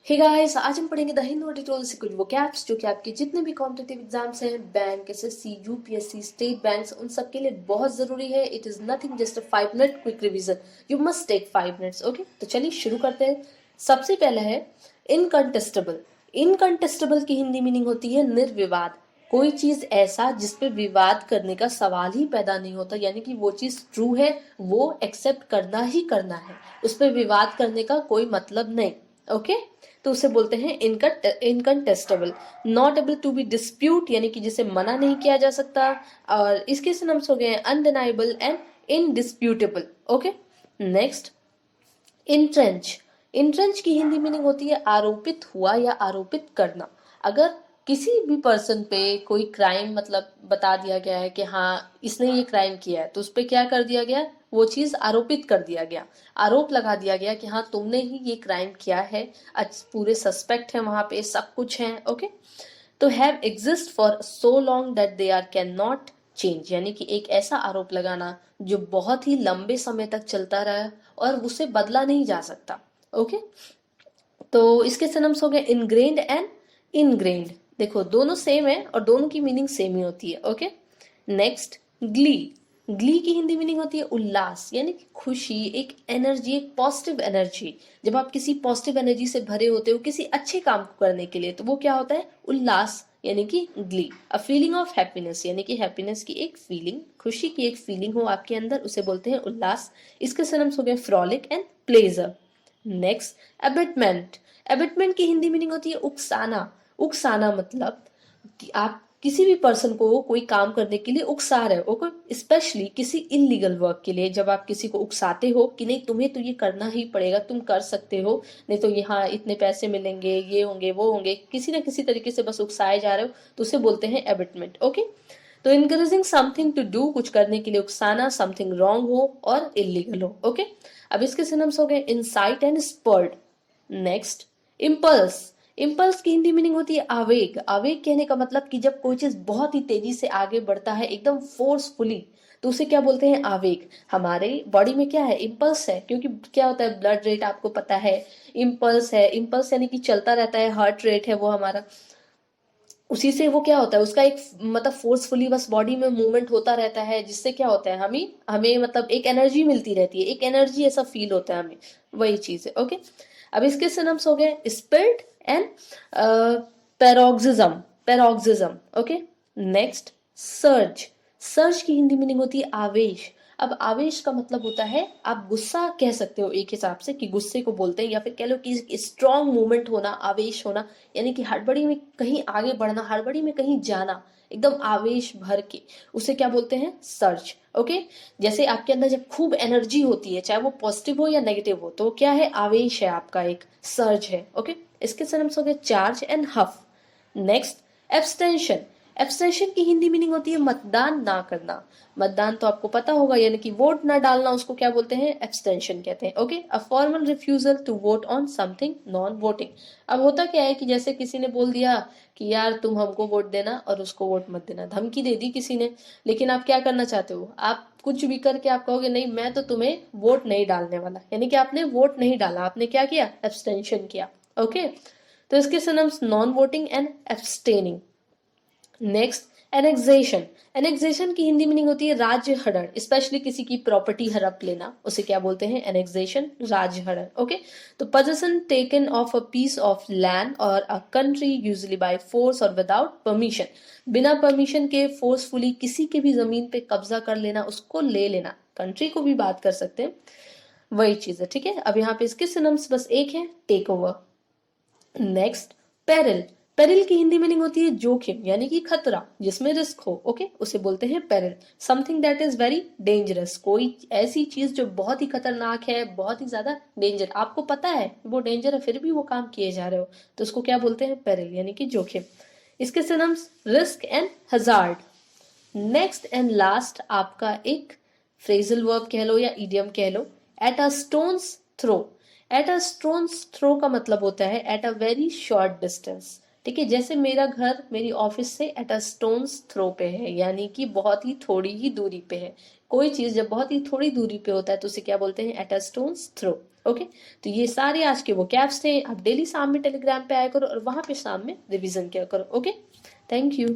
Hey guys, आज हम पढ़ेंगे द हिंदू ट्यूटोरियल से कुछ वोकैब्स जो कि आपके जितने भी कॉम्पिटिटिव एग्जाम्स हैं, bank, SSC, UPSC, state banks, उन सब के लिए बहुत जरूरी है। It is nothing just a 5 minute quick revision. You must take 5 minutes. Okay, तो चलिए शुरू करते हैं। सबसे पहला है इनकंटेस्टेबल। इनकंटेस्टेबल की हिंदी मीनिंग होती है निर्विवाद। कोई चीज ऐसा जिसपे विवाद करने का सवाल ही पैदा नहीं होता, यानी कि वो चीज ट्रू है, वो एक्सेप्ट करना ही करना है, उस पर विवाद करने का कोई मतलब नहीं। ओके, तो उसे बोलते हैं incontestable. Not able to be dispute, यानी कि जिसे मना नहीं किया जा सकता। और इसके सिनोनिम्स हो गए undeniable and indisputable. Okay, next entrench. Entrench की हिंदी मीनिंग होती है आरोपित हुआ या आरोपित करना। अगर किसी भी पर्सन पे कोई क्राइम मतलब बता दिया गया है कि हाँ इसने ये क्राइम किया है, तो उस पर क्या कर दिया गया, वो चीज आरोपित कर दिया गया, आरोप लगा दिया गया कि हाँ तुमने ही ये क्राइम किया है। पूरे सस्पेक्ट है वहां पे, सब कुछ है। ओके, तो have exist for so long that they are can not change, यानी कि एक ऐसा आरोप लगाना जो बहुत ही लंबे समय तक चलता रहा और उसे बदला नहीं जा सकता। ओके, तो इसके सिनम्स हो गए इनग्रेन्ड एंड इनग्रेन्ड। देखो दोनों सेम है और दोनों की मीनिंग सेम ही होती है। Okay, next Glee. ग्ली की हिंदी मीनिंग होती है उल्लास, यानी कि खुशी, एक एनर्जी, एक पॉजिटिव एनर्जी। जब आप किसी पॉजिटिव एनर्जी से भरे होते हो किसी अच्छे काम को करने के लिए, तो वो क्या होता है, उल्लास, यानी कि Glee. A feeling of happiness, यानी कि हैप्पीनेस की एक फीलिंग, खुशी की एक फीलिंग हो आपके अंदर, उसे बोलते हैं उल्लास। इसके सिनम्स हो गए frolic and pleasure. Next abetment. Abetment की हिंदी मीनिंग होती है उकसाना। उकसाना मतलब कि आप किसी भी पर्सन को कोई काम करने के लिए उकसा रहे हो। ओके, स्पेशली किसी इनलीगल वर्क के लिए जब आप किसी को उकसाते हो कि नहीं तुम्हें तो ये करना ही पड़ेगा, तुम कर सकते हो, नहीं तो यहाँ इतने पैसे मिलेंगे, ये होंगे वो होंगे, किसी ना किसी तरीके से बस उकसाए जा रहे हो, तो उसे बोलते हैं एबेटमेंट। ओके, तो इनकरेजिंग समथिंग टू डू, कुछ करने के लिए उकसाना, समथिंग रॉन्ग हो और इलीगल हो। ओके, अब इसके सिनम्स हो गए insight and spurred. Next impulse. Impulse की हिंदी मीनिंग होती है आवेग। आवेग कहने का मतलब कि जब कोई चीज बहुत ही तेजी से आगे बढ़ता है एकदम फोर्सफुली, तो उसे क्या बोलते हैं, आवेग। हमारे बॉडी में क्या है, इम्पल्स है, क्योंकि क्या होता है ब्लड रेट आपको पता है, इम्पल्स है, इम्पल्स यानी कि चलता रहता है, हार्ट रेट है वो हमारा, उसी से वो क्या होता है, उसका एक मतलब फोर्सफुली बस बॉडी में मूवमेंट होता रहता है, जिससे क्या होता है, हमें हमें मतलब एक एनर्जी मिलती रहती है, एक एनर्जी ऐसा फील होता है हमें, वही चीज है। ओके, अब इसके सिनम्स हो गए spirit and paroxysm. Paroxysm. Okay, next surge. Surge की हिंदी मीनिंग होती है आवेश। अब आवेश का मतलब होता है, आप गुस्सा कह सकते हो एक हिसाब से कि गुस्से को बोलते हैं, या फिर कह लो कि स्ट्रांग मूवमेंट होना, आवेश होना, यानी कि हड़बड़ी में कहीं आगे बढ़ना, हड़बड़ी में कहीं जाना, एकदम आवेश भर के, उसे क्या बोलते हैं, सर्ज। ओके, जैसे आपके अंदर जब खूब एनर्जी होती है, चाहे वो पॉजिटिव हो या नेगेटिव हो, तो क्या है, आवेश है आपका, एक सर्ज है। ओके, इसके सिनम्स हो गए charge and huff. Next abstention. Abstention की हिंदी मीनिंग होती है मतदान ना करना। मतदान तो आपको पता होगा, यानी कि वोट ना डालना, उसको क्या बोलते हैं, एब्सटेंशन कहते हैं। Okay, a formal refusal to vote on something non voting. अब होता क्या है कि जैसे किसी ने बोल दिया कि यार तुम हमको वोट देना और उसको वोट मत देना, धमकी दे दी किसी ने, लेकिन आप क्या करना चाहते हो, आप कुछ भी करके आप कहोगे नहीं मैं तो तुम्हें वोट नहीं डालने वाला, यानी कि आपने वोट नहीं डाला, आपने क्या किया, एब्सटेंशन किया। ओके, तो इसके synonyms non voting and abstaining. Next annexation. Annexation की हिंदी मीनिंग होती है राज्य हड़न, स्पेशली किसी की प्रॉपर्टी हड़प लेना, उसे क्या बोलते हैं, एनेक्सेशन, राज्य हड़न। ओके, तो possession taken of a piece of land और a country usually by force और विदाउट परमिशन। बिना परमिशन के फोर्सफुली किसी के भी जमीन पे कब्जा कर लेना, उसको ले लेना, कंट्री को भी बात कर सकते हैं, वही चीज है। ठीक है, अब यहाँ पे इसके सिनम्स बस एक है, take over. Next peril. Peril की हिंदी मीनिंग होती है जोखिम, यानी कि खतरा जिसमें रिस्क हो। ओके, उसे बोलते हैं peril. Something that is very dangerous, कोई ऐसी चीज जो बहुत ही खतरनाक है, बहुत ही ज्यादा डेंजर, आपको पता है वो डेंजर है फिर भी वो काम किए जा रहे हो, तो उसको क्या बोलते हैं, पेरिल, यानी कि जोखिम। इसके synonyms risk and hazard. Next and last आपका एक फ्रेजल वर्ब कह लो या इडियम कह लो, at a stone's throw. At a stone's throw का मतलब होता है at a very short distance, ठीक है, जैसे मेरा घर मेरी ऑफिस से एट अ स्टोन्स थ्रो पे है, यानी कि बहुत ही थोड़ी ही दूरी पे है। कोई चीज जब बहुत ही थोड़ी दूरी पे होता है तो उसे क्या बोलते हैं? At a stone's throw. Okay, तो ये सारे आज के वो कैप्स थे। आप डेली शाम में टेलीग्राम पे आया करो और वहां पे शाम में रिवीजन किया करो। Okay, thank you.